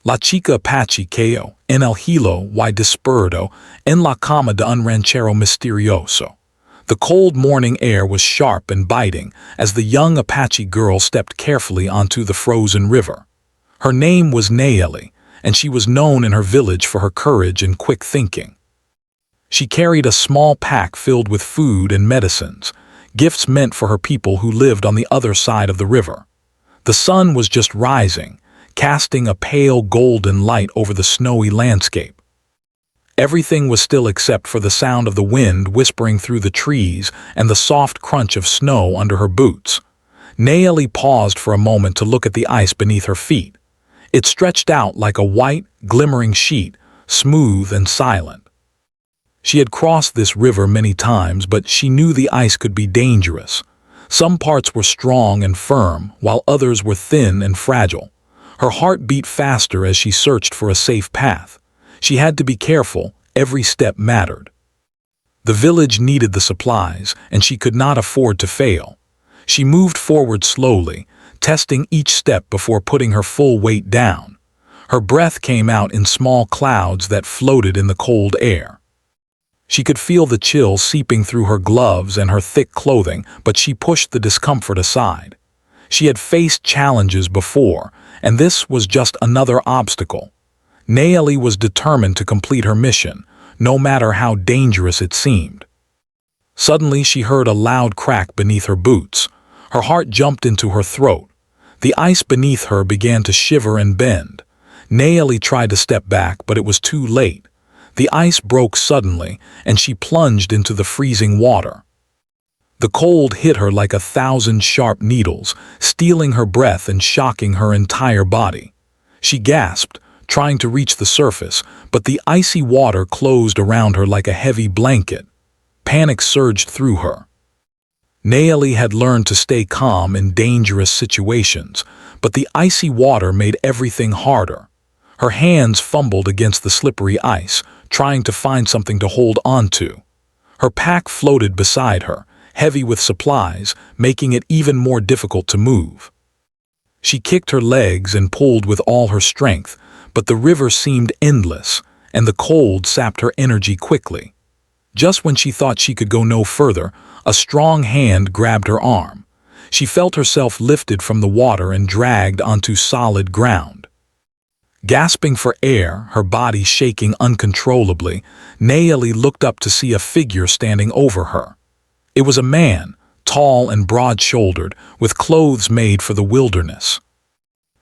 La chica apache cayó en el hielo y despertó en la cama de un ranchero misterioso. The cold morning air was sharp and biting as the young Apache girl stepped carefully onto the frozen river. Her name was Nayeli, and she was known in her village for her courage and quick thinking. She carried a small pack filled with food and medicines, gifts meant for her people who lived on the other side of the river. The sun was just rising, casting a pale golden light over the snowy landscape. Everything was still except for the sound of the wind whispering through the trees and the soft crunch of snow under her boots. Nayeli paused for a moment to look at the ice beneath her feet. It stretched out like a white, glimmering sheet, smooth and silent. She had crossed this river many times, but she knew the ice could be dangerous. Some parts were strong and firm, while others were thin and fragile. Her heart beat faster as she searched for a safe path. She had to be careful, every step mattered. The village needed the supplies, and she could not afford to fail. She moved forward slowly, testing each step before putting her full weight down. Her breath came out in small clouds that floated in the cold air. She could feel the chill seeping through her gloves and her thick clothing, but she pushed the discomfort aside. She had faced challenges before, and this was just another obstacle. Nayeli was determined to complete her mission, no matter how dangerous it seemed. Suddenly she heard a loud crack beneath her boots. Her heart jumped into her throat. The ice beneath her began to shiver and bend. Nayeli tried to step back, but it was too late. The ice broke suddenly, and she plunged into the freezing water. The cold hit her like 1,000 sharp needles, stealing her breath and shocking her entire body. She gasped, trying to reach the surface, but the icy water closed around her like a heavy blanket. Panic surged through her. Nayeli had learned to stay calm in dangerous situations, but the icy water made everything harder. Her hands fumbled against the slippery ice, trying to find something to hold onto. Her pack floated beside her, heavy with supplies, making it even more difficult to move. She kicked her legs and pulled with all her strength, but the river seemed endless, and the cold sapped her energy quickly. Just when she thought she could go no further, a strong hand grabbed her arm. She felt herself lifted from the water and dragged onto solid ground. Gasping for air, her body shaking uncontrollably, Nayeli looked up to see a figure standing over her. It was a man, tall and broad-shouldered, with clothes made for the wilderness.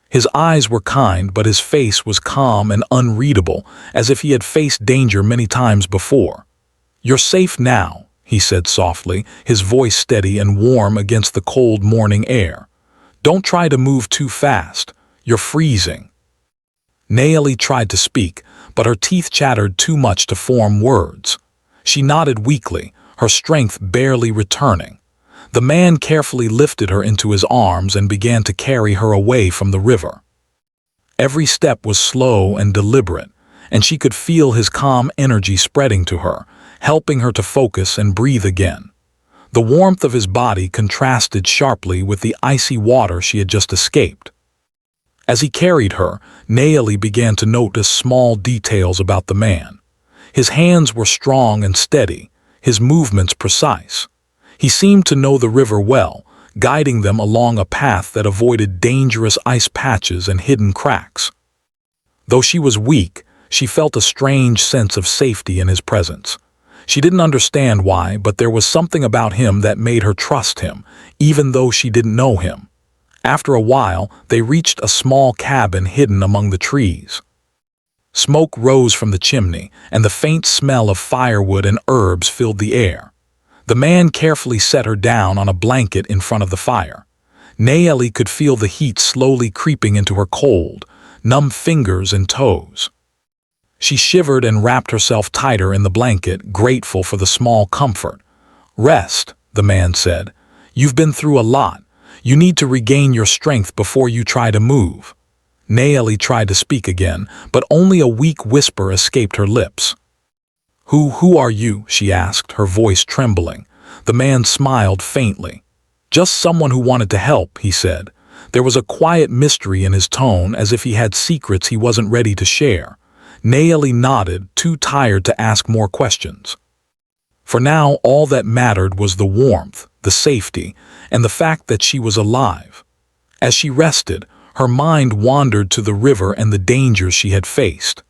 His eyes were kind, but his face was calm and unreadable, as if he had faced danger many times before. "You're safe now," he said softly, his voice steady and warm against the cold morning air. "Don't try to move too fast. You're freezing." Nayeli tried to speak, but her teeth chattered too much to form words. She nodded weakly, her strength barely returning. The man carefully lifted her into his arms and began to carry her away from the river. Every step was slow and deliberate, and she could feel his calm energy spreading to her, helping her to focus and breathe again. The warmth of his body contrasted sharply with the icy water she had just escaped. As he carried her, Nayeli began to notice small details about the man. His hands were strong and steady, his movements precise. He seemed to know the river well, guiding them along a path that avoided dangerous ice patches and hidden cracks. Though she was weak, she felt a strange sense of safety in his presence. She didn't understand why, but there was something about him that made her trust him, even though she didn't know him. After a while, they reached a small cabin hidden among the trees. Smoke rose from the chimney, and the faint smell of firewood and herbs filled the air. The man carefully set her down on a blanket in front of the fire. Nayeli could feel the heat slowly creeping into her cold, numb fingers and toes. She shivered and wrapped herself tighter in the blanket, grateful for the small comfort. "Rest," the man said. "You've been through a lot. You need to regain your strength before you try to move." Nayeli tried to speak again, but only a weak whisper escaped her lips. Who are you?" she asked, her voice trembling. The man smiled faintly. "Just someone who wanted to help," he said. There was a quiet mystery in his tone, as if he had secrets he wasn't ready to share. Naeli nodded, too tired to ask more questions. For now, all that mattered was the warmth, the safety, and the fact that she was alive. As she rested, her mind wandered to the river and the dangers she had faced.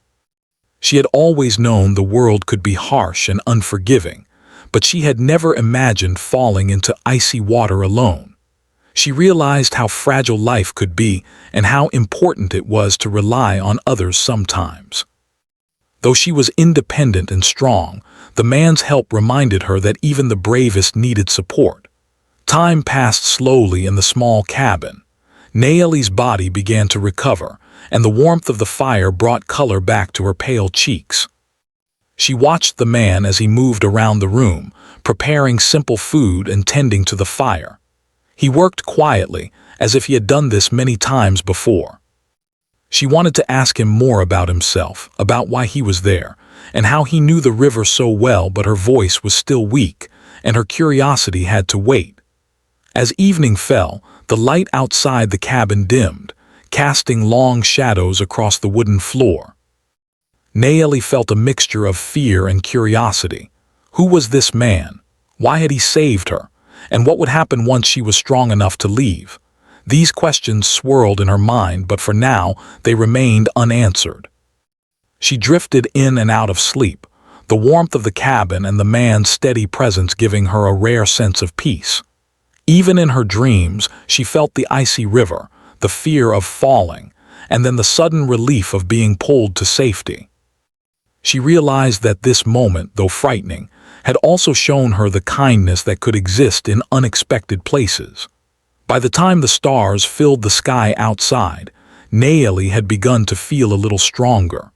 She had always known the world could be harsh and unforgiving, but she had never imagined falling into icy water alone. She realized how fragile life could be and how important it was to rely on others sometimes. Though she was independent and strong, the man's help reminded her that even the bravest needed support. Time passed slowly in the small cabin. Naeli's body began to recover, and the warmth of the fire brought color back to her pale cheeks. She watched the man as he moved around the room, preparing simple food and tending to the fire. He worked quietly, as if he had done this many times before. She wanted to ask him more about himself, about why he was there, and how he knew the river so well, but her voice was still weak, and her curiosity had to wait. As evening fell, the light outside the cabin dimmed, casting long shadows across the wooden floor. Naeli felt a mixture of fear and curiosity. Who was this man? Why had he saved her? And what would happen once she was strong enough to leave? These questions swirled in her mind, but for now they remained unanswered. She drifted in and out of sleep, the warmth of the cabin and the man's steady presence giving her a rare sense of peace. Even in her dreams, she felt the icy river, the fear of falling, and then the sudden relief of being pulled to safety. She realized that this moment, though frightening, had also shown her the kindness that could exist in unexpected places. By the time the stars filled the sky outside, Naeli had begun to feel a little stronger.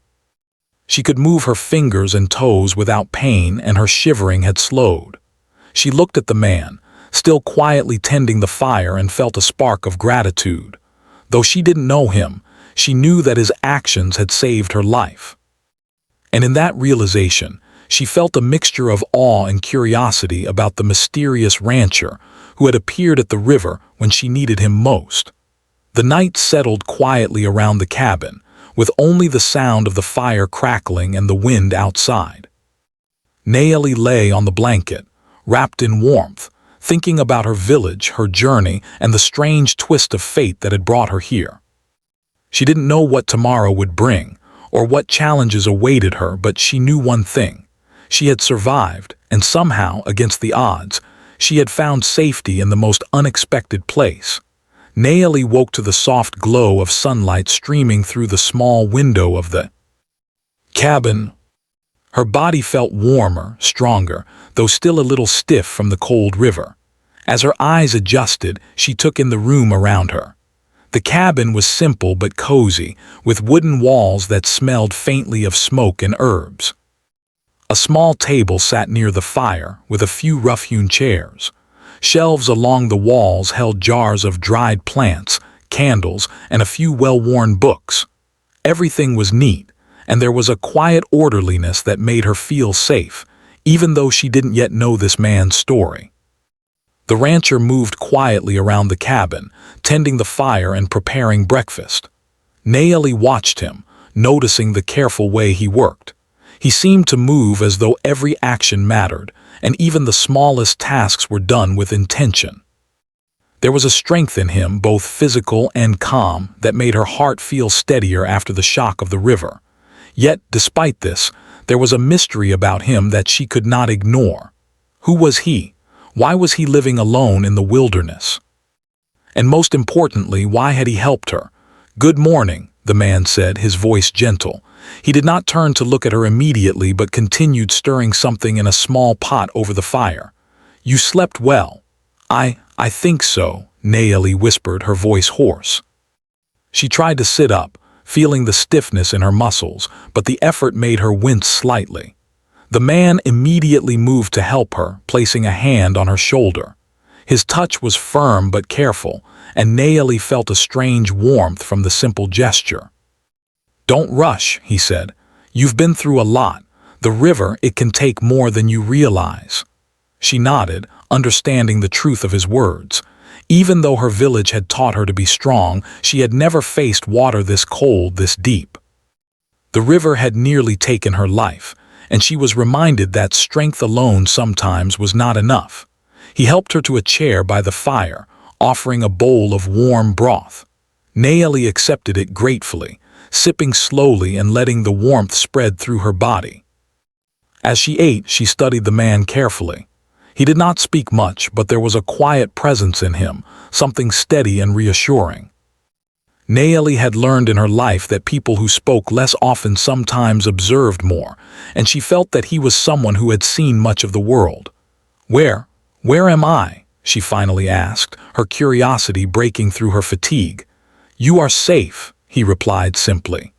She could move her fingers and toes without pain, and her shivering had slowed. She looked at the man, still quietly tending the fire, and felt a spark of gratitude. Though she didn't know him, she knew that his actions had saved her life. And in that realization, she felt a mixture of awe and curiosity about the mysterious rancher who had appeared at the river when she needed him most. The night settled quietly around the cabin, with only the sound of the fire crackling and the wind outside. Naeli lay on the blanket, wrapped in warmth, thinking about her village, her journey, and the strange twist of fate that had brought her here. She didn't know what tomorrow would bring, or what challenges awaited her, but she knew one thing. She had survived, and somehow, against the odds, she had found safety in the most unexpected place. Naeli woke to the soft glow of sunlight streaming through the small window of the cabin. Her body felt warmer, stronger, though still a little stiff from the cold river. As her eyes adjusted, she took in the room around her. The cabin was simple but cozy, with wooden walls that smelled faintly of smoke and herbs. A small table sat near the fire, with a few rough-hewn chairs. Shelves along the walls held jars of dried plants, candles, and a few well-worn books. Everything was neat, and there was a quiet orderliness that made her feel safe, even though she didn't yet know this man's story. The rancher moved quietly around the cabin, tending the fire and preparing breakfast. Naeli watched him, noticing the careful way he worked. He seemed to move as though every action mattered, and even the smallest tasks were done with intention. There was a strength in him, both physical and calm, that made her heart feel steadier after the shock of the river. Yet, despite this, there was a mystery about him that she could not ignore. Who was he? Why was he living alone in the wilderness? And most importantly, why had he helped her? "Good morning," the man said, his voice gentle. He did not turn to look at her immediately, but continued stirring something in a small pot over the fire. "You slept well." I think so," Naeli whispered, her voice hoarse. She tried to sit up, feeling the stiffness in her muscles, but the effort made her wince slightly. The man immediately moved to help her, placing a hand on her shoulder. His touch was firm but careful, and Naeli felt a strange warmth from the simple gesture. "Don't rush," he said. "You've been through a lot. The river, it can take more than you realize." She nodded, understanding the truth of his words. Even though her village had taught her to be strong, she had never faced water this cold, this deep. The river had nearly taken her life, and she was reminded that strength alone sometimes was not enough. He helped her to a chair by the fire, offering a bowl of warm broth. Nayeli accepted it gratefully, sipping slowly and letting the warmth spread through her body. As she ate, she studied the man carefully. He did not speak much, but there was a quiet presence in him, something steady and reassuring. Nayeli had learned in her life that people who spoke less often sometimes observed more, and she felt that he was someone who had seen much of the world. Where am I?" she finally asked, her curiosity breaking through her fatigue. "You are safe," he replied simply.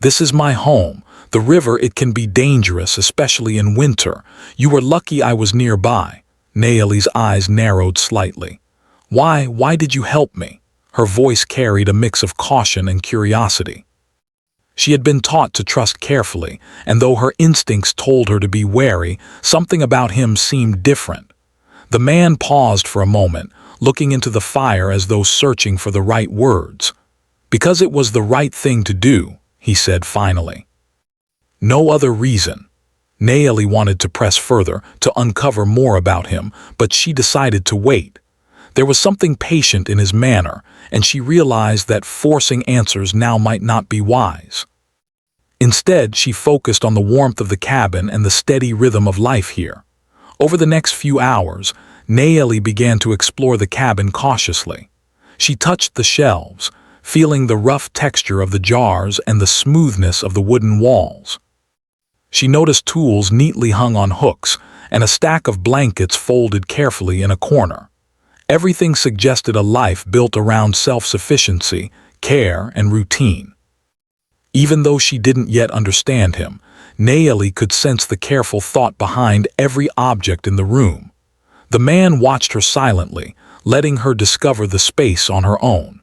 "This is my home. The river, it can be dangerous, especially in winter. You were lucky I was nearby." Nayeli's eyes narrowed slightly. Why did you help me?" Her voice carried a mix of caution and curiosity. She had been taught to trust carefully, and though her instincts told her to be wary, something about him seemed different. The man paused for a moment, looking into the fire as though searching for the right words. "Because it was the right thing to do," he said finally. "No other reason." Nayeli wanted to press further, to uncover more about him, but she decided to wait. There was something patient in his manner, and she realized that forcing answers now might not be wise. Instead, she focused on the warmth of the cabin and the steady rhythm of life here. Over the next few hours, Nayeli began to explore the cabin cautiously. She touched the shelves, feeling the rough texture of the jars and the smoothness of the wooden walls. She noticed tools neatly hung on hooks and a stack of blankets folded carefully in a corner. Everything suggested a life built around self-sufficiency, care, and routine. Even though she didn't yet understand him, Nayeli could sense the careful thought behind every object in the room. The man watched her silently, letting her discover the space on her own.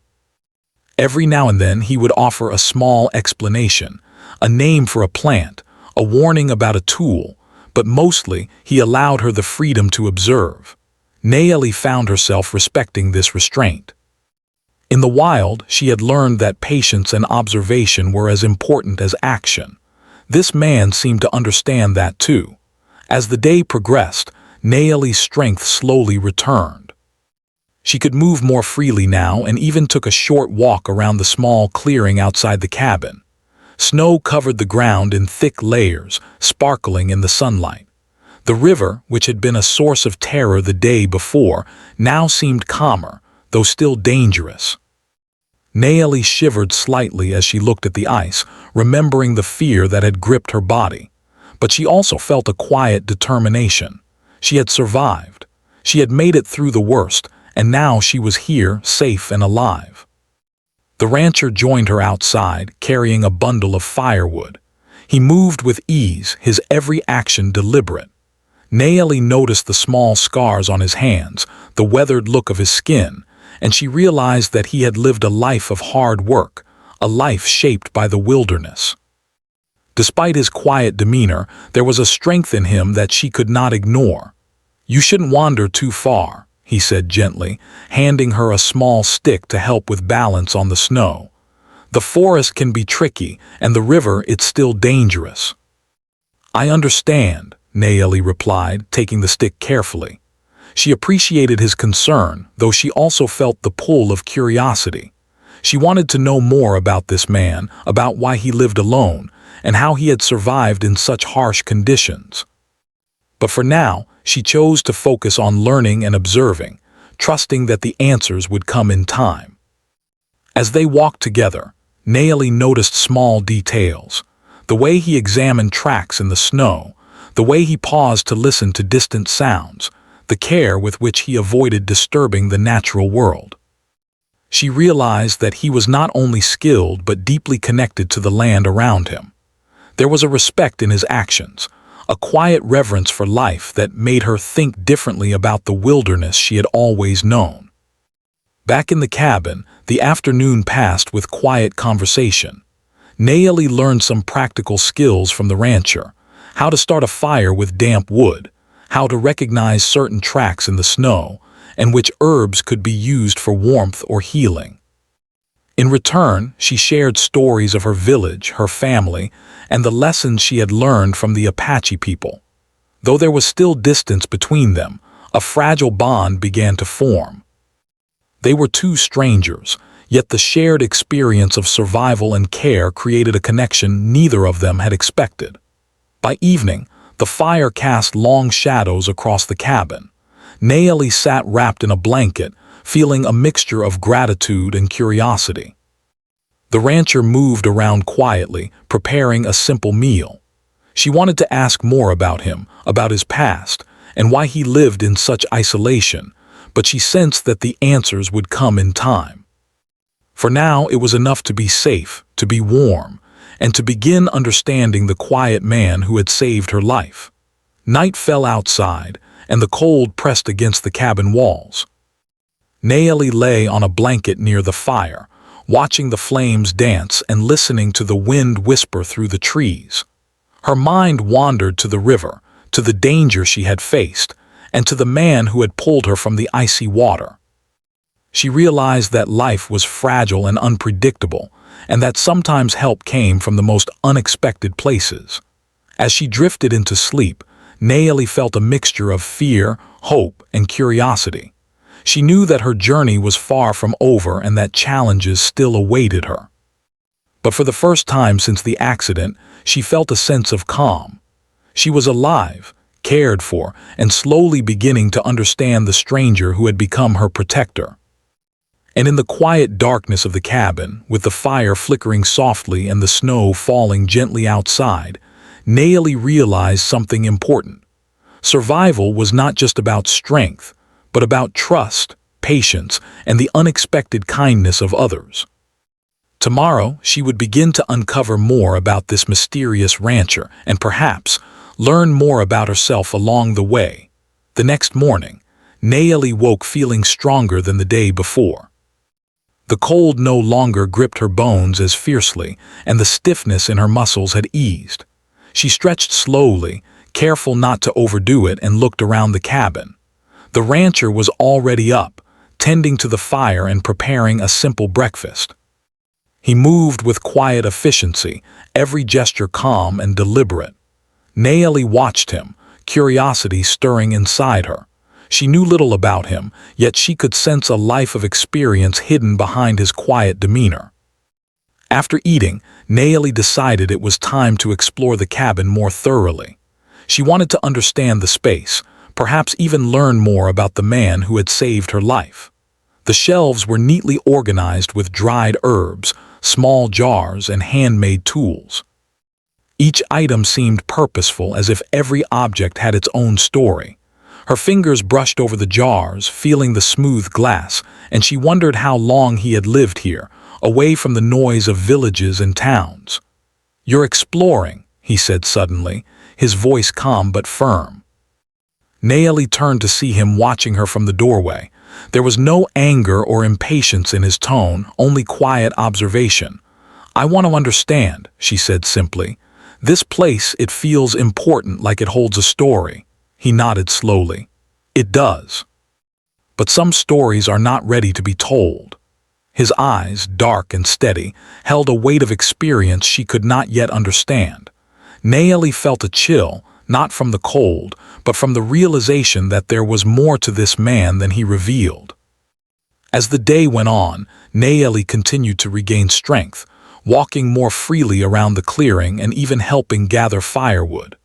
Every now and then he would offer a small explanation, a name for a plant, a warning about a tool, but mostly he allowed her the freedom to observe. Nayeli found herself respecting this restraint. In the wild, she had learned that patience and observation were as important as action. This man seemed to understand that too. As the day progressed, Nayeli's strength slowly returned. She could move more freely now and even took a short walk around the small clearing outside the cabin. Snow covered the ground in thick layers, sparkling in the sunlight. The river, which had been a source of terror the day before, now seemed calmer, though still dangerous. Nayeli shivered slightly as she looked at the ice, remembering the fear that had gripped her body. But she also felt a quiet determination. She had survived. She had made it through the worst, and now she was here, safe and alive. The rancher joined her outside, carrying a bundle of firewood. He moved with ease, his every action deliberate. Nayeli noticed the small scars on his hands, the weathered look of his skin, and she realized that he had lived a life of hard work, a life shaped by the wilderness. Despite his quiet demeanor, there was a strength in him that she could not ignore. "You shouldn't wander too far," he said gently, handing her a small stick to help with balance on the snow. "The forest can be tricky, and the river, it's still dangerous." "I understand," Nayeli replied, taking the stick carefully. She appreciated his concern, though she also felt the pull of curiosity. She wanted to know more about this man, about why he lived alone, and how he had survived in such harsh conditions. But for now, she chose to focus on learning and observing, trusting that the answers would come in time. As they walked together, Nayeli noticed small details. The way he examined tracks in the snow, the way he paused to listen to distant sounds, the care with which he avoided disturbing the natural world. She realized that he was not only skilled but deeply connected to the land around him. There was a respect in his actions, a quiet reverence for life that made her think differently about the wilderness she had always known. Back in the cabin, the afternoon passed with quiet conversation. Nayeli learned some practical skills from the rancher: how to start a fire with damp wood, how to recognize certain tracks in the snow, and which herbs could be used for warmth or healing. In return, she shared stories of her village, her family, and the lessons she had learned from the Apache people. Though there was still distance between them, a fragile bond began to form. They were two strangers, yet the shared experience of survival and care created a connection neither of them had expected. By evening, the fire cast long shadows across the cabin. Nayeli sat wrapped in a blanket, feeling a mixture of gratitude and curiosity. The rancher moved around quietly, preparing a simple meal. She wanted to ask more about him, about his past, and why he lived in such isolation, but she sensed that the answers would come in time. For now, it was enough to be safe, to be warm, and to begin understanding the quiet man who had saved her life. Night fell outside, and the cold pressed against the cabin walls. Nayeli lay on a blanket near the fire, watching the flames dance and listening to the wind whisper through the trees. Her mind wandered to the river, to the danger she had faced, and to the man who had pulled her from the icy water. She realized that life was fragile and unpredictable, and that sometimes help came from the most unexpected places. As she drifted into sleep, Nayeli felt a mixture of fear, hope, and curiosity. She knew that her journey was far from over and that challenges still awaited her. But for the first time since the accident, she felt a sense of calm. She was alive, cared for, and slowly beginning to understand the stranger who had become her protector. And in the quiet darkness of the cabin, with the fire flickering softly and the snow falling gently outside, Nayeli realized something important. Survival was not just about strength, but about trust, patience, and the unexpected kindness of others. Tomorrow, she would begin to uncover more about this mysterious rancher and perhaps learn more about herself along the way. The next morning, Nayeli woke feeling stronger than the day before. The cold no longer gripped her bones as fiercely, and the stiffness in her muscles had eased. She stretched slowly, careful not to overdo it, and looked around the cabin. The rancher was already up, tending to the fire and preparing a simple breakfast. He moved with quiet efficiency, every gesture calm and deliberate. Nayeli watched him, curiosity stirring inside her. She knew little about him, yet she could sense a life of experience hidden behind his quiet demeanor. After eating, Nayeli decided it was time to explore the cabin more thoroughly. She wanted to understand the space, perhaps even learn more about the man who had saved her life. The shelves were neatly organized with dried herbs, small jars, and handmade tools. Each item seemed purposeful, as if every object had its own story. Her fingers brushed over the jars, feeling the smooth glass, and she wondered how long he had lived here, away from the noise of villages and towns. "You're exploring," he said suddenly, his voice calm but firm. Nayeli turned to see him watching her from the doorway. There was no anger or impatience in his tone, only quiet observation. "I want to understand," she said simply. "This place, it feels important, like it holds a story." He nodded slowly. "It does. But some stories are not ready to be told." His eyes, dark and steady, held a weight of experience she could not yet understand. Nayeli felt a chill, not from the cold, but from the realization that there was more to this man than he revealed. As the day went on, Nayeli continued to regain strength, walking more freely around the clearing and even helping gather firewood.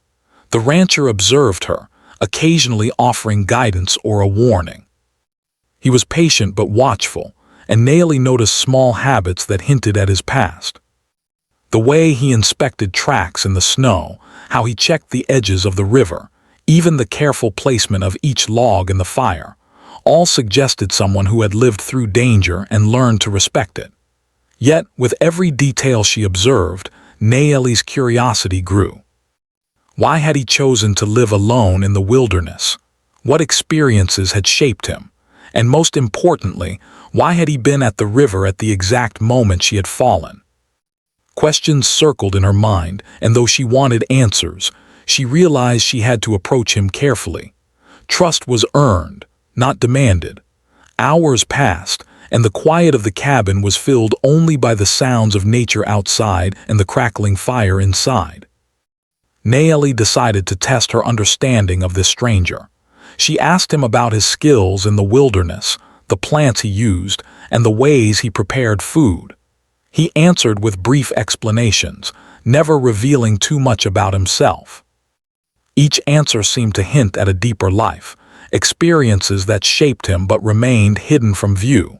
The rancher observed her, occasionally offering guidance or a warning. He was patient but watchful, and Nayeli noticed small habits that hinted at his past. The way he inspected tracks in the snow, how he checked the edges of the river, even the careful placement of each log in the fire, all suggested someone who had lived through danger and learned to respect it. Yet, with every detail she observed, Nayeli's curiosity grew. Why had he chosen to live alone in the wilderness? What experiences had shaped him? And most importantly, why had he been at the river at the exact moment she had fallen? Questions circled in her mind, and though she wanted answers, she realized she had to approach him carefully. Trust was earned, not demanded. Hours passed, and the quiet of the cabin was filled only by the sounds of nature outside and the crackling fire inside. Nayeli decided to test her understanding of this stranger. She asked him about his skills in the wilderness, the plants he used, and the ways he prepared food. He answered with brief explanations, never revealing too much about himself. Each answer seemed to hint at a deeper life, experiences that shaped him but remained hidden from view.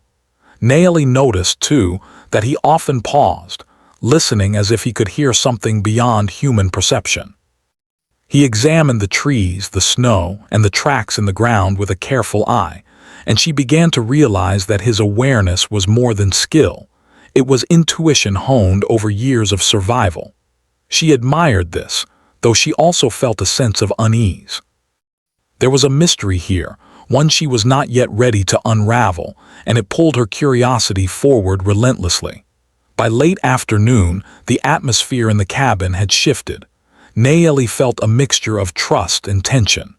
Nayeli noticed, too, that he often paused, listening as if he could hear something beyond human perception. He examined the trees, the snow, and the tracks in the ground with a careful eye, and she began to realize that his awareness was more than skill. It was intuition honed over years of survival. She admired this, though she also felt a sense of unease. There was a mystery here, one she was not yet ready to unravel, and it pulled her curiosity forward relentlessly. By late afternoon, the atmosphere in the cabin had shifted. Nayeli felt a mixture of trust and tension.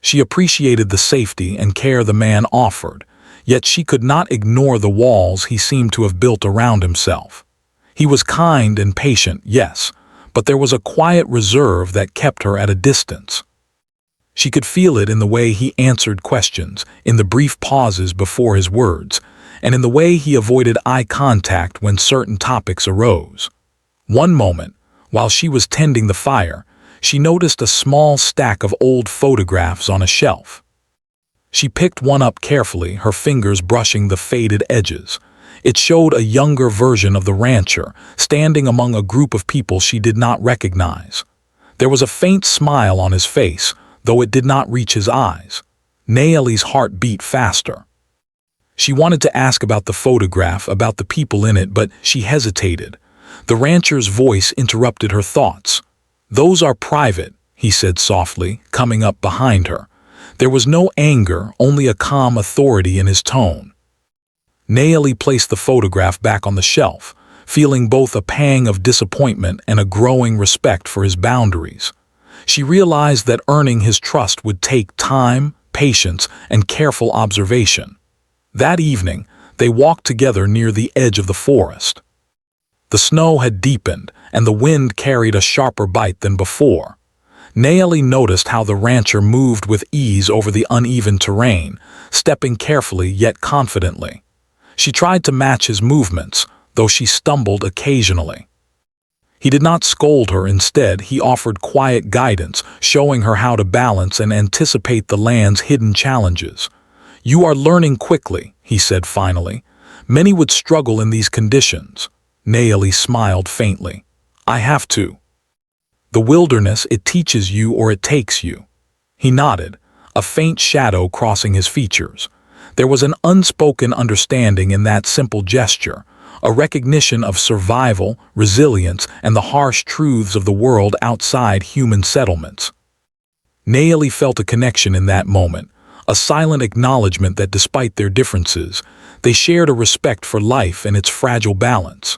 She appreciated the safety and care the man offered, yet she could not ignore the walls he seemed to have built around himself. He was kind and patient, yes, but there was a quiet reserve that kept her at a distance. She could feel it in the way he answered questions, in the brief pauses before his words, and in the way he avoided eye contact when certain topics arose. One moment, while she was tending the fire, she noticed a small stack of old photographs on a shelf. She picked one up carefully, her fingers brushing the faded edges. It showed a younger version of the rancher, standing among a group of people she did not recognize. There was a faint smile on his face, though it did not reach his eyes. Nayeli's heart beat faster. She wanted to ask about the photograph, about the people in it, but she hesitated. The rancher's voice interrupted her thoughts. "Those are private," he said softly, coming up behind her. There was no anger, only a calm authority in his tone. Nayeli placed the photograph back on the shelf, feeling both a pang of disappointment and a growing respect for his boundaries. She realized that earning his trust would take time, patience, and careful observation. That evening, they walked together near the edge of the forest. The snow had deepened, and the wind carried a sharper bite than before. Nayeli noticed how the rancher moved with ease over the uneven terrain, stepping carefully yet confidently. She tried to match his movements, though she stumbled occasionally. He did not scold her. Instead, he offered quiet guidance, showing her how to balance and anticipate the land's hidden challenges. "You are learning quickly," he said finally. "Many would struggle in these conditions." Nayeli smiled faintly. "I have to. The wilderness, it teaches you or it takes you." He nodded, a faint shadow crossing his features. There was an unspoken understanding in that simple gesture, a recognition of survival, resilience, and the harsh truths of the world outside human settlements. Nayeli felt a connection in that moment, a silent acknowledgement that despite their differences, they shared a respect for life and its fragile balance.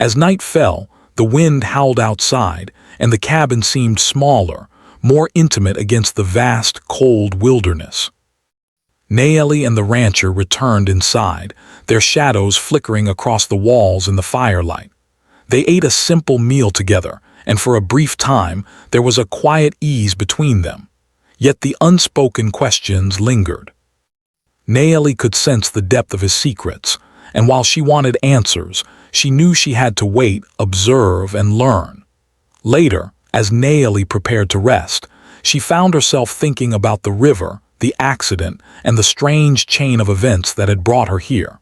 As night fell, the wind howled outside, and the cabin seemed smaller, more intimate against the vast, cold wilderness. Nayeli and the rancher returned inside, their shadows flickering across the walls in the firelight. They ate a simple meal together, and for a brief time, there was a quiet ease between them. Yet the unspoken questions lingered. Nayeli could sense the depth of his secrets, and while she wanted answers, she knew she had to wait, observe, and learn. Later, as Nayeli prepared to rest, she found herself thinking about the river, the accident, and the strange chain of events that had brought her here.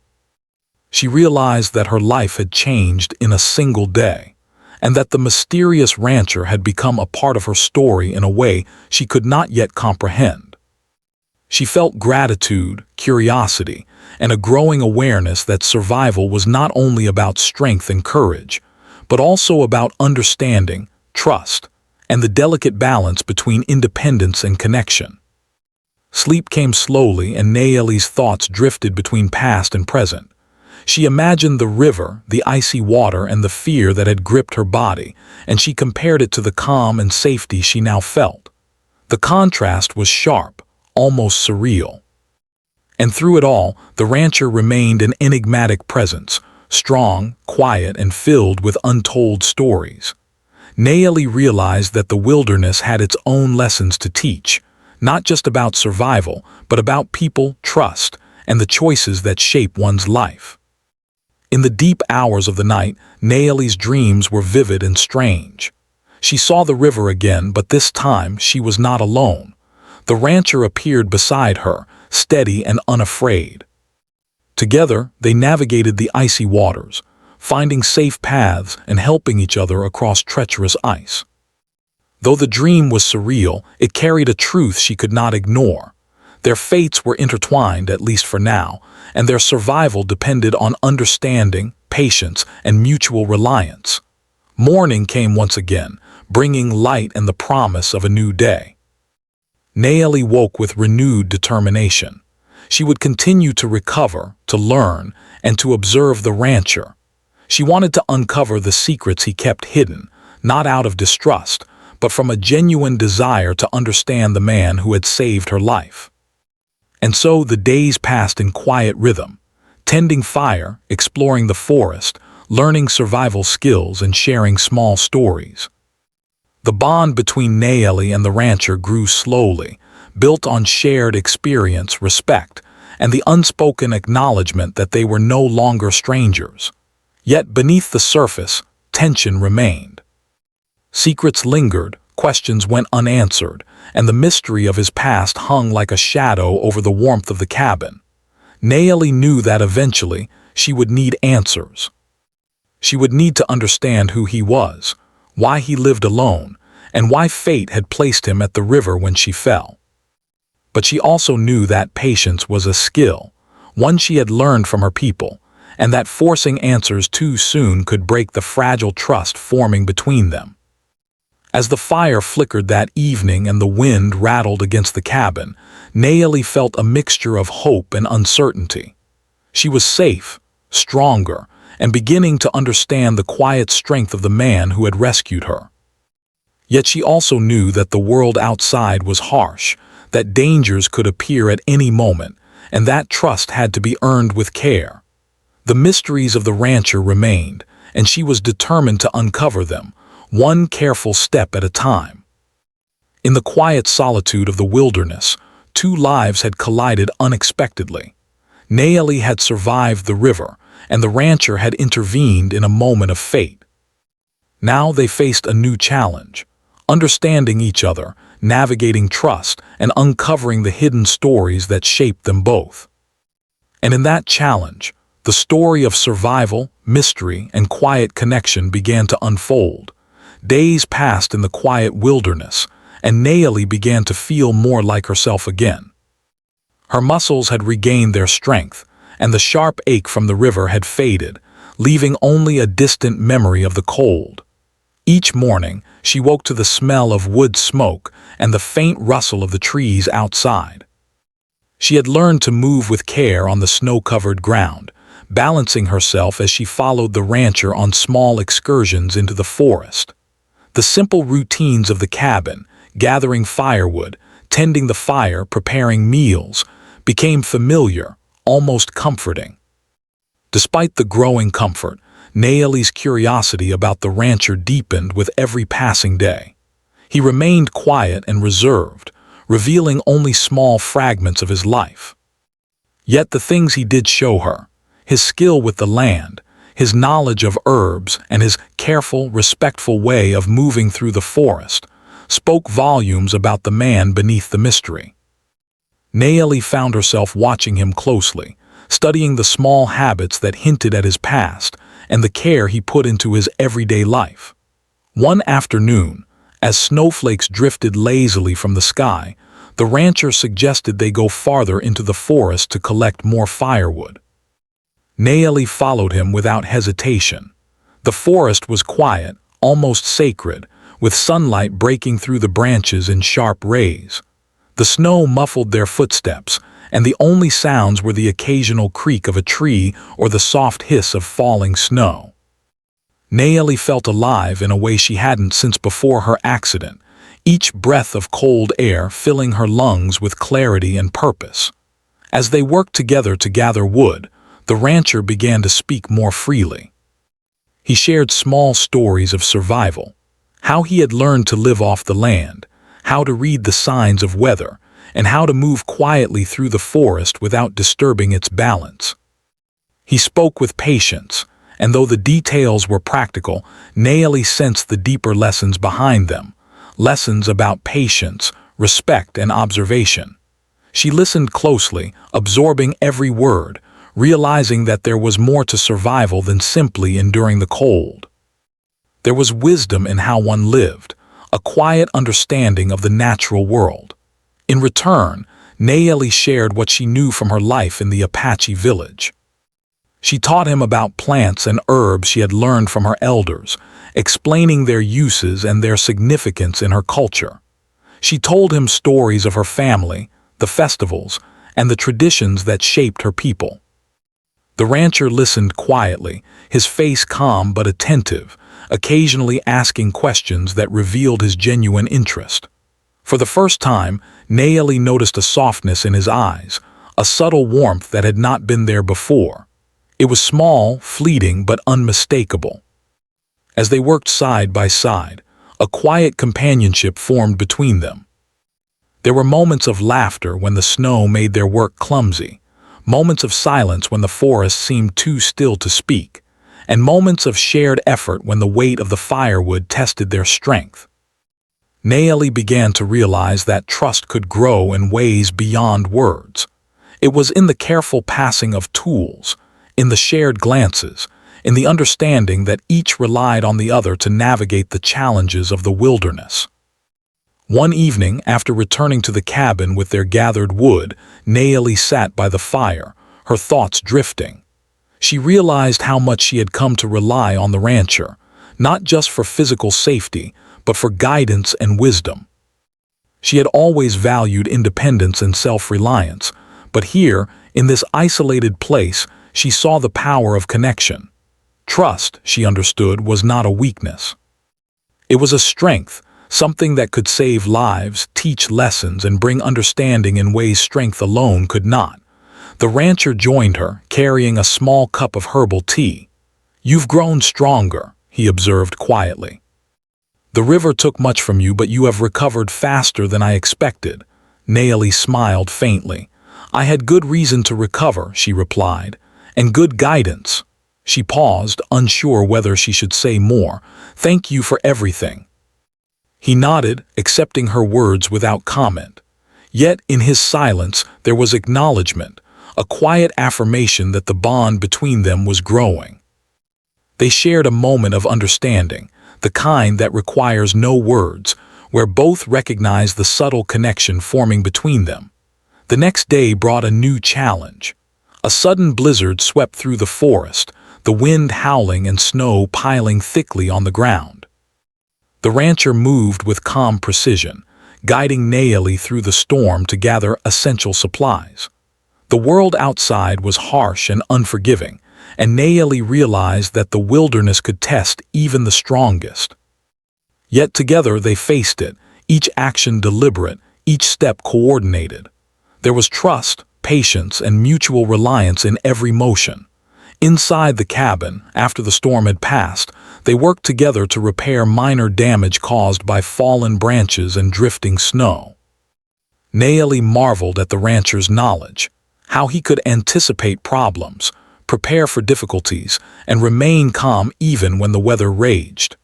She realized that her life had changed in a single day, and that the mysterious rancher had become a part of her story in a way she could not yet comprehend. She felt gratitude, curiosity, and a growing awareness that survival was not only about strength and courage, but also about understanding, trust, and the delicate balance between independence and connection. Sleep came slowly, and Nayeli's thoughts drifted between past and present. She imagined the river, the icy water, and the fear that had gripped her body, and she compared it to the calm and safety she now felt. The contrast was sharp, almost surreal. And through it all, the rancher remained an enigmatic presence, strong, quiet, and filled with untold stories. Nayeli realized that the wilderness had its own lessons to teach, not just about survival, but about people, trust, and the choices that shape one's life. In the deep hours of the night, Nayeli's dreams were vivid and strange. She saw the river again, but this time she was not alone. The rancher appeared beside her, steady and unafraid. Together, they navigated the icy waters, finding safe paths and helping each other across treacherous ice. Though the dream was surreal, it carried a truth she could not ignore. Their fates were intertwined, at least for now, and their survival depended on understanding, patience, and mutual reliance. Morning came once again, bringing light and the promise of a new day. Nayeli woke with renewed determination. She would continue to recover, to learn, and to observe the rancher. She wanted to uncover the secrets he kept hidden, not out of distrust, but from a genuine desire to understand the man who had saved her life. And so the days passed in quiet rhythm, tending fire, exploring the forest, learning survival skills, and sharing small stories. The bond between Nayeli and the rancher grew slowly, built on shared experience, respect, and the unspoken acknowledgement that they were no longer strangers. Yet beneath the surface, tension remained. Secrets lingered, questions went unanswered, and the mystery of his past hung like a shadow over the warmth of the cabin. Nayeli knew that eventually she would need answers. She would need to understand who he was, why he lived alone, and why fate had placed him at the river when she fell. But she also knew that patience was a skill, one she had learned from her people, and that forcing answers too soon could break the fragile trust forming between them. As the fire flickered that evening and the wind rattled against the cabin, Nayeli felt a mixture of hope and uncertainty. She was safe, stronger, and beginning to understand the quiet strength of the man who had rescued her. Yet she also knew that the world outside was harsh, that dangers could appear at any moment, and that trust had to be earned with care. The mysteries of the rancher remained, and she was determined to uncover them, one careful step at a time. In the quiet solitude of the wilderness, two lives had collided unexpectedly. Nayeli had survived the river, and the rancher had intervened in a moment of fate. Now they faced a new challenge, understanding each other, navigating trust, and uncovering the hidden stories that shaped them both. And in that challenge, the story of survival, mystery, and quiet connection began to unfold. Days passed in the quiet wilderness, and Nayeli began to feel more like herself again. Her muscles had regained their strength, and the sharp ache from the river had faded, leaving only a distant memory of the cold. Each morning, she woke to the smell of wood smoke and the faint rustle of the trees outside. She had learned to move with care on the snow-covered ground, balancing herself as she followed the rancher on small excursions into the forest. The simple routines of the cabin, gathering firewood, tending the fire, preparing meals, became familiar, almost comforting. Despite the growing comfort, Nayeli's curiosity about the rancher deepened with every passing day. He remained quiet and reserved, revealing only small fragments of his life. Yet the things he did show her, his skill with the land, his knowledge of herbs, and his careful, respectful way of moving through the forest, spoke volumes about the man beneath the mystery. Nayeli found herself watching him closely, studying the small habits that hinted at his past and the care he put into his everyday life. One afternoon, as snowflakes drifted lazily from the sky, the rancher suggested they go farther into the forest to collect more firewood. Nayeli followed him without hesitation. The forest was quiet, almost sacred, with sunlight breaking through the branches in sharp rays. The snow muffled their footsteps, and the only sounds were the occasional creak of a tree or the soft hiss of falling snow. Nayeli felt alive in a way she hadn't since before her accident, each breath of cold air filling her lungs with clarity and purpose. As they worked together to gather wood, the rancher began to speak more freely. He shared small stories of survival, how he had learned to live off the land, how to read the signs of weather, and how to move quietly through the forest without disturbing its balance. He spoke with patience, and though the details were practical, Naomi sensed the deeper lessons behind them, lessons about patience, respect, and observation. She listened closely, absorbing every word, realizing that there was more to survival than simply enduring the cold. There was wisdom in how one lived, a quiet understanding of the natural world. In return, Naomi shared what she knew from her life in the Apache village. She taught him about plants and herbs she had learned from her elders, explaining their uses and their significance in her culture. She told him stories of her family, the festivals, and the traditions that shaped her people. The rancher listened quietly, his face calm but attentive, occasionally asking questions that revealed his genuine interest. For the first time, Naomi noticed a softness in his eyes, a subtle warmth that had not been there before. It was small, fleeting, but unmistakable. As they worked side by side, a quiet companionship formed between them. There were moments of laughter when the snow made their work clumsy, moments of silence when the forest seemed too still to speak, and moments of shared effort when the weight of the firewood tested their strength. Naomi began to realize that trust could grow in ways beyond words. It was in the careful passing of tools, in the shared glances, in the understanding that each relied on the other to navigate the challenges of the wilderness. One evening, after returning to the cabin with their gathered wood, Naomi sat by the fire, her thoughts drifting. She realized how much she had come to rely on the rancher, not just for physical safety, but for guidance and wisdom. She had always valued independence and self-reliance, but here, in this isolated place, she saw the power of connection. Trust, she understood, was not a weakness. It was a strength, something that could save lives, teach lessons, and bring understanding in ways strength alone could not. The rancher joined her, carrying a small cup of herbal tea. "You've grown stronger," he observed quietly. "The river took much from you, but you have recovered faster than I expected." Naomi smiled faintly. "I had good reason to recover," she replied, "and good guidance." She paused, unsure whether she should say more. "Thank you for everything." He nodded, accepting her words without comment. Yet in his silence there was acknowledgement, a quiet affirmation that the bond between them was growing. They shared a moment of understanding, the kind that requires no words, where both recognized the subtle connection forming between them. The next day brought a new challenge. A sudden blizzard swept through the forest, the wind howling and snow piling thickly on the ground. The rancher moved with calm precision, guiding Naomi through the storm to gather essential supplies. The world outside was harsh and unforgiving, and Naomi realized that the wilderness could test even the strongest. Yet together they faced it, each action deliberate, each step coordinated. There was trust, patience, and mutual reliance in every motion. Inside the cabin, after the storm had passed, they worked together to repair minor damage caused by fallen branches and drifting snow. Naomi marveled at the rancher's knowledge, how he could anticipate problems, prepare for difficulties, and remain calm even when the weather raged.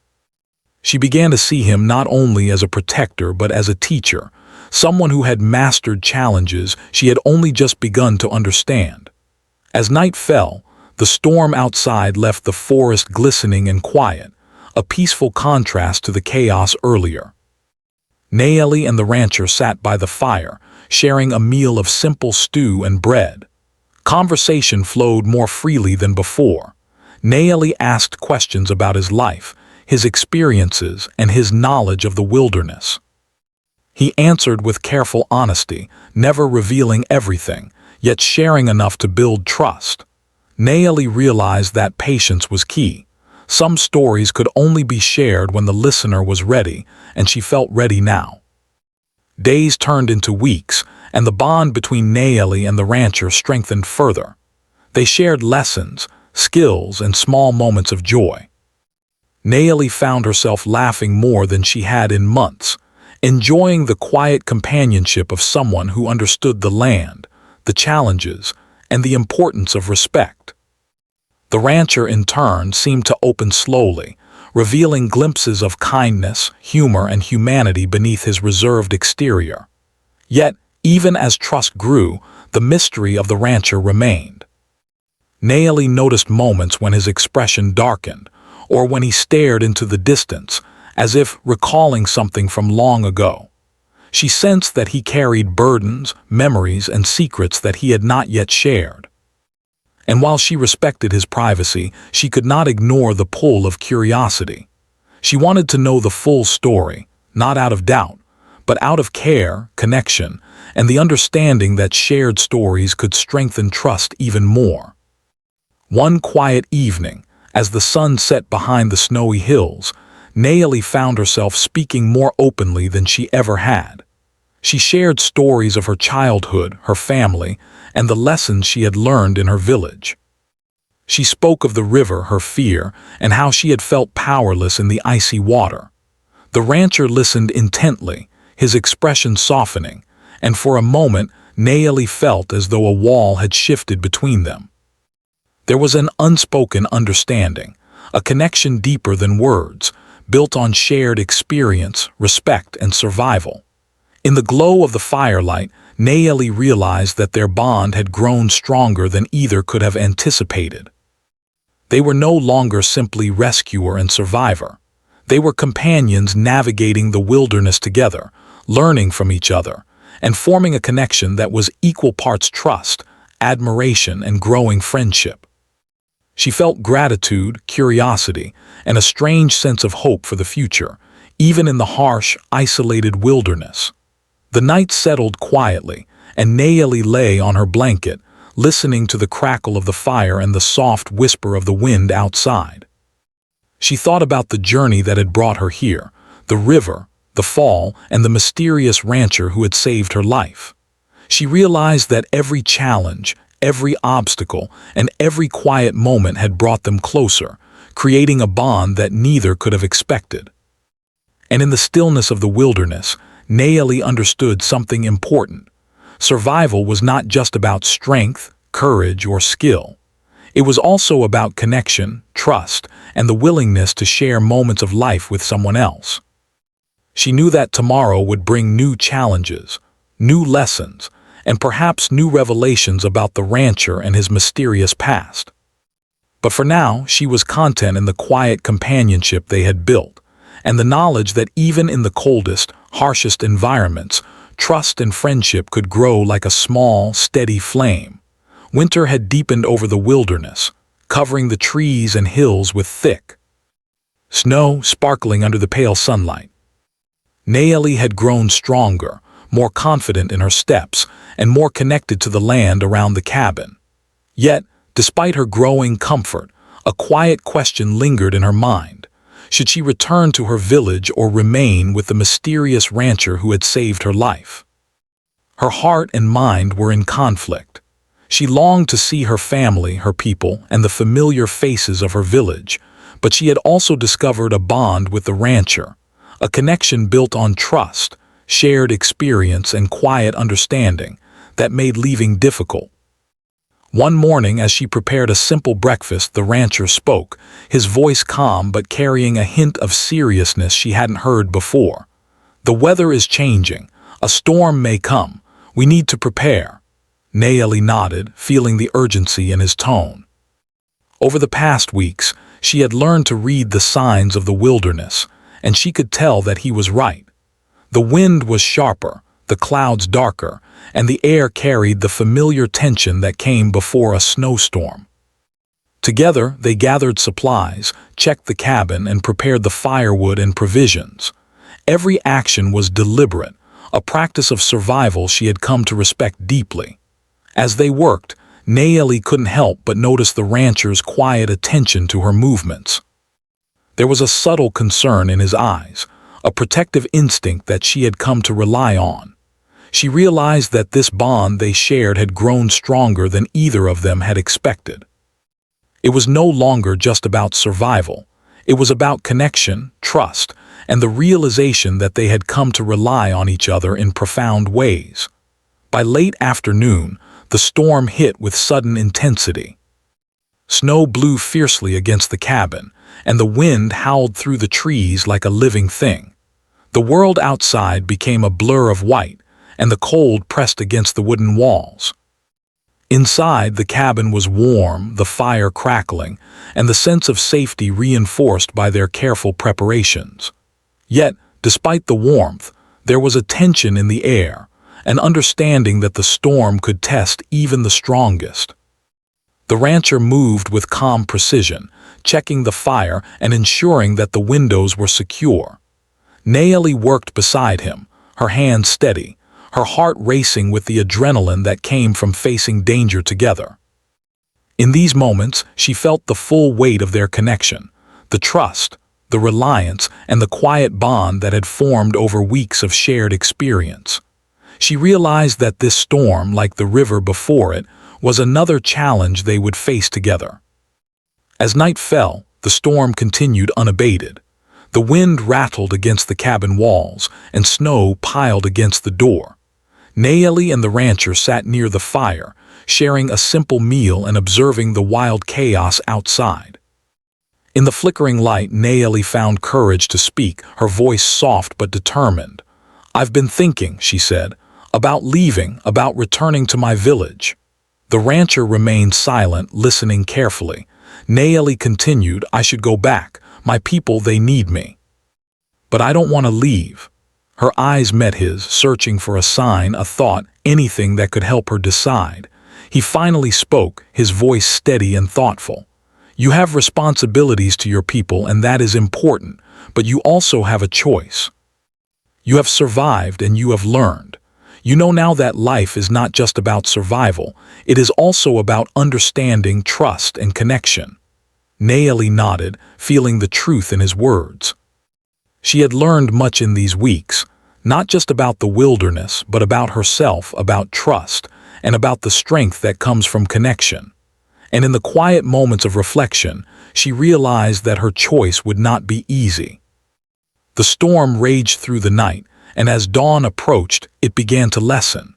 She began to see him not only as a protector but as a teacher, someone who had mastered challenges she had only just begun to understand. As night fell, the storm outside left the forest glistening and quiet, a peaceful contrast to the chaos earlier. Naomi and the rancher sat by the fire, sharing a meal of simple stew and bread. Conversation flowed more freely than before. Naomi asked questions about his life, his experiences, and his knowledge of the wilderness. He answered with careful honesty, never revealing everything, yet sharing enough to build trust. Naomi realized that patience was key. Some stories could only be shared when the listener was ready, and she felt ready now. Days turned into weeks, and the bond between Nayeli and the rancher strengthened further. They shared lessons, skills, and small moments of joy. Nayeli found herself laughing more than she had in months, enjoying the quiet companionship of someone who understood the land, the challenges, and the importance of respect. The rancher, in turn, seemed to open slowly, revealing glimpses of kindness, humor, and humanity beneath his reserved exterior. Yet, even as trust grew, the mystery of the rancher remained. Nayeli noticed moments when his expression darkened, or when he stared into the distance, as if recalling something from long ago. She sensed that he carried burdens, memories, and secrets that he had not yet shared. And while she respected his privacy, she could not ignore the pull of curiosity. She wanted to know the full story, not out of doubt, but out of care, connection, and the understanding that shared stories could strengthen trust even more. One quiet evening, as the sun set behind the snowy hills, Nayeli found herself speaking more openly than she ever had. She shared stories of her childhood, her family, and the lessons she had learned in her village. She spoke of the river, her fear, and how she had felt powerless in the icy water. The rancher listened intently, his expression softening, and for a moment Nayeli felt as though a wall had shifted between them. There was an unspoken understanding, a connection deeper than words, built on shared experience, respect, and survival. In the glow of the firelight, Nayeli realized that their bond had grown stronger than either could have anticipated. They were no longer simply rescuer and survivor. They were companions navigating the wilderness together, learning from each other, and forming a connection that was equal parts trust, admiration, and growing friendship. She felt gratitude, curiosity, and a strange sense of hope for the future, even in the harsh, isolated wilderness. The night settled quietly, and Nayeli lay on her blanket, listening to the crackle of the fire and the soft whisper of the wind outside. She thought about the journey that had brought her here, the river, the fall, and the mysterious rancher who had saved her life. She realized that every challenge, every obstacle, and every quiet moment had brought them closer, creating a bond that neither could have expected. And in the stillness of the wilderness, Nayeli understood something important. Survival was not just about strength, courage, or skill. It was also about connection, trust, and the willingness to share moments of life with someone else. She knew that tomorrow would bring new challenges, new lessons, and perhaps new revelations about the rancher and his mysterious past. But for now, she was content in the quiet companionship they had built, and the knowledge that even in the coldest, harshest environments, trust and friendship could grow like a small, steady flame. Winter had deepened over the wilderness, covering the trees and hills with thick snow sparkling under the pale sunlight. Nayeli had grown stronger, more confident in her steps, and more connected to the land around the cabin. Yet, despite her growing comfort, a quiet question lingered in her mind. Should she return to her village or remain with the mysterious rancher who had saved her life? Her heart and mind were in conflict. She longed to see her family, her people, and the familiar faces of her village, but she had also discovered a bond with the rancher, a connection built on trust, shared experience, and quiet understanding that made leaving difficult. One morning, as she prepared a simple breakfast, the rancher spoke, his voice calm but carrying a hint of seriousness she hadn't heard before. "The weather is changing. A storm may come. We need to prepare." Nayeli nodded, feeling the urgency in his tone. Over the past weeks, she had learned to read the signs of the wilderness, and she could tell that he was right. The wind was sharper, the clouds darker, and the air carried the familiar tension that came before a snowstorm. Together, they gathered supplies, checked the cabin, and prepared the firewood and provisions. Every action was deliberate, a practice of survival she had come to respect deeply. As they worked, Nayeli couldn't help but notice the rancher's quiet attention to her movements. There was a subtle concern in his eyes, a protective instinct that she had come to rely on. She realized that this bond they shared had grown stronger than either of them had expected. It was no longer just about survival. It was about connection, trust, and the realization that they had come to rely on each other in profound ways. By late afternoon, the storm hit with sudden intensity. Snow blew fiercely against the cabin, and the wind howled through the trees like a living thing. The world outside became a blur of white, and the cold pressed against the wooden walls. Inside, the cabin was warm, the fire crackling, and the sense of safety reinforced by their careful preparations. Yet, despite the warmth, there was a tension in the air, an understanding that the storm could test even the strongest. The rancher moved with calm precision, checking the fire and ensuring that the windows were secure. Nayeli worked beside him, her hands steady, her heart racing with the adrenaline that came from facing danger together. In these moments, she felt the full weight of their connection, the trust, the reliance, and the quiet bond that had formed over weeks of shared experience. She realized that this storm, like the river before it, was another challenge they would face together. As night fell, the storm continued unabated. The wind rattled against the cabin walls, and snow piled against the door. Nayeli and the rancher sat near the fire, sharing a simple meal and observing the wild chaos outside. In the flickering light, Nayeli found courage to speak, her voice soft but determined. "I've been thinking," she said, "about leaving, about returning to my village." The rancher remained silent, listening carefully. Nayeli continued, "I should go back. My people, they need me. But I don't want to leave." Her eyes met his, searching for a sign, a thought, anything that could help her decide. He finally spoke, his voice steady and thoughtful. "You have responsibilities to your people, and that is important, but you also have a choice. You have survived and you have learned. You know now that life is not just about survival, it is also about understanding, trust, and connection." Nayeli nodded, feeling the truth in his words. She had learned much in these weeks, not just about the wilderness, but about herself, about trust, and about the strength that comes from connection. And in the quiet moments of reflection, she realized that her choice would not be easy. The storm raged through the night, and as dawn approached, it began to lessen.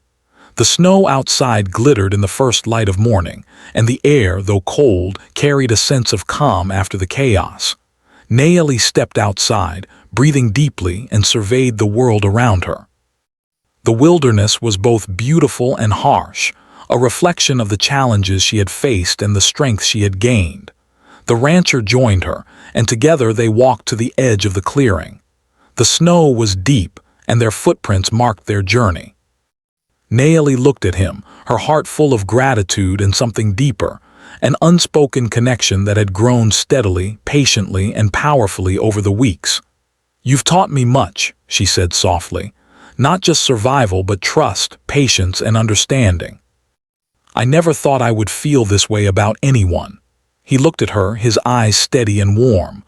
The snow outside glittered in the first light of morning, and the air, though cold, carried a sense of calm after the chaos. Nayeli stepped outside, breathing deeply, and surveyed the world around her. The wilderness was both beautiful and harsh, a reflection of the challenges she had faced and the strength she had gained. The rancher joined her, and together they walked to the edge of the clearing. The snow was deep, and their footprints marked their journey. Nayeli looked at him, her heart full of gratitude and something deeper, an unspoken connection that had grown steadily, patiently, and powerfully over the weeks. "You've taught me much," she said softly. "Not just survival, but trust, patience, and understanding. I never thought I would feel this way about anyone." He looked at her, his eyes steady and warm.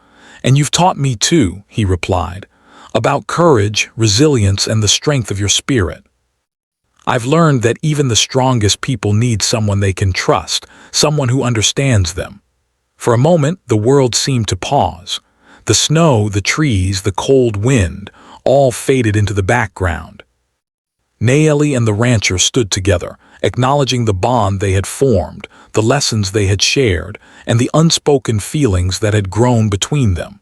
"And you've taught me too," he replied, "about courage, resilience, and the strength of your spirit. I've learned that even the strongest people need someone they can trust, someone who understands them." For a moment, the world seemed to pause. The snow, the trees, the cold wind, all faded into the background. Nayeli and the rancher stood together, acknowledging the bond they had formed, the lessons they had shared, and the unspoken feelings that had grown between them.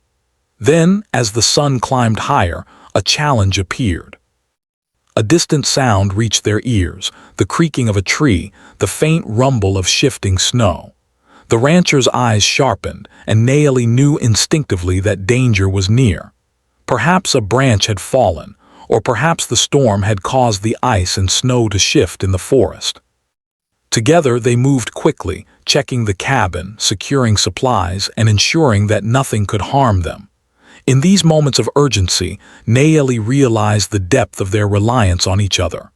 Then, as the sun climbed higher, a challenge appeared. A distant sound reached their ears, the creaking of a tree, the faint rumble of shifting snow. The rancher's eyes sharpened, and Nayeli knew instinctively that danger was near. Perhaps a branch had fallen, or perhaps the storm had caused the ice and snow to shift in the forest. Together they moved quickly, checking the cabin, securing supplies, and ensuring that nothing could harm them. In these moments of urgency, Nayeli realized the depth of their reliance on each other.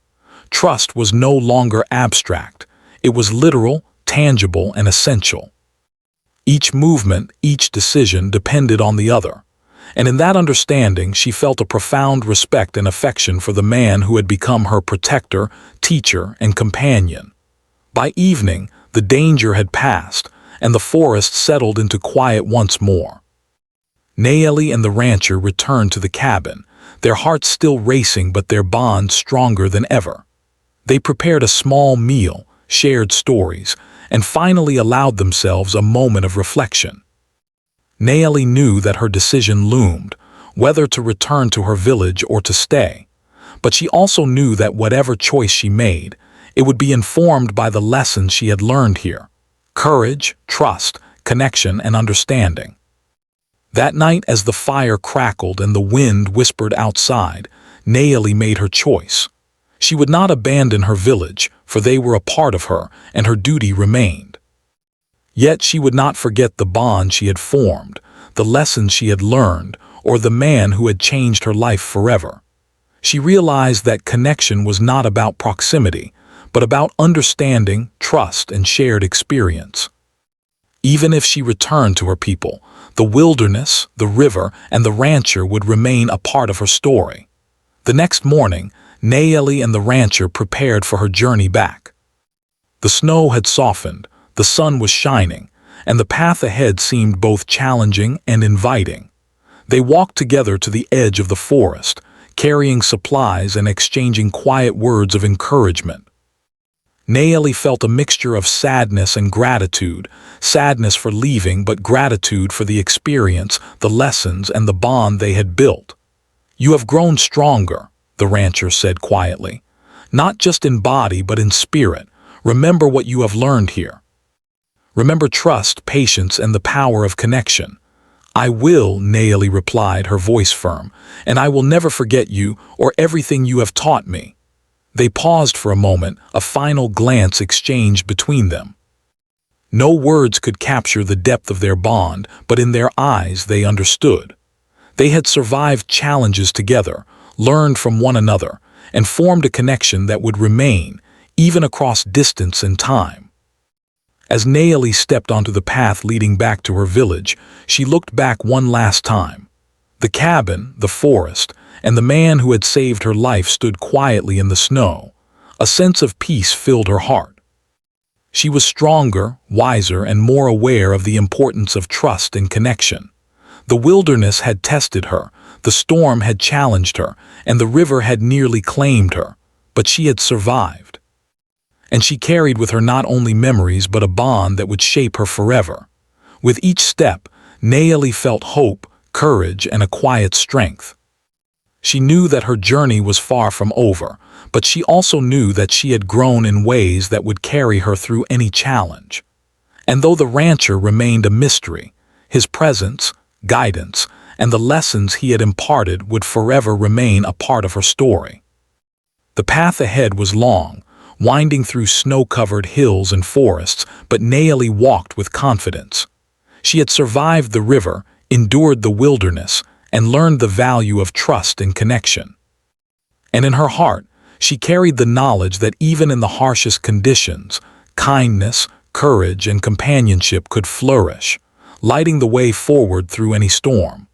Trust was no longer abstract. It was literal, tangible, and essential. Each movement, each decision depended on the other. And in that understanding she felt a profound respect and affection for the man who had become her protector, teacher, and companion. By evening, the danger had passed, and the forest settled into quiet once more. Nayeli and the rancher returned to the cabin, their hearts still racing but their bond stronger than ever. They prepared a small meal, shared stories, and finally allowed themselves a moment of reflection. Nayeli knew that her decision loomed, whether to return to her village or to stay, but she also knew that whatever choice she made, it would be informed by the lessons she had learned here: courage, trust, connection, and understanding. That night, as the fire crackled and the wind whispered outside, Nayeli made her choice. She would not abandon her village, for they were a part of her, and her duty remained. Yet she would not forget the bond she had formed, the lessons she had learned, or the man who had changed her life forever. She realized that connection was not about proximity, but about understanding, trust, and shared experience. Even if she returned to her people, the wilderness, the river, and the rancher would remain a part of her story. The next morning, Nayeli and the rancher prepared for her journey back. The snow had softened, the sun was shining, and the path ahead seemed both challenging and inviting. They walked together to the edge of the forest, carrying supplies and exchanging quiet words of encouragement. Nayeli felt a mixture of sadness and gratitude, sadness for leaving but gratitude for the experience, the lessons, and the bond they had built. "You have grown stronger," the rancher said quietly. "Not just in body but in spirit. Remember what you have learned here. Remember trust, patience, and the power of connection." "I will," Nayeli replied, her voice firm, "and I will never forget you or everything you have taught me." They paused for a moment, a final glance exchanged between them. No words could capture the depth of their bond, but in their eyes they understood. They had survived challenges together, learned from one another, and formed a connection that would remain, even across distance and time. As Nayeli stepped onto the path leading back to her village, she looked back one last time. The cabin, the forest, and the man who had saved her life stood quietly in the snow. A sense of peace filled her heart. She was stronger, wiser, and more aware of the importance of trust and connection. The wilderness had tested her, the storm had challenged her, and the river had nearly claimed her, but she had survived. And she carried with her not only memories but a bond that would shape her forever. With each step, Nayeli felt hope, courage, and a quiet strength. She knew that her journey was far from over, but she also knew that she had grown in ways that would carry her through any challenge. And though the rancher remained a mystery, his presence, guidance, and the lessons he had imparted would forever remain a part of her story. The path ahead was long, winding through snow-covered hills and forests, but Nayeli walked with confidence. She had survived the river, endured the wilderness, and learned the value of trust and connection. And in her heart, she carried the knowledge that even in the harshest conditions, kindness, courage, and companionship could flourish, lighting the way forward through any storm.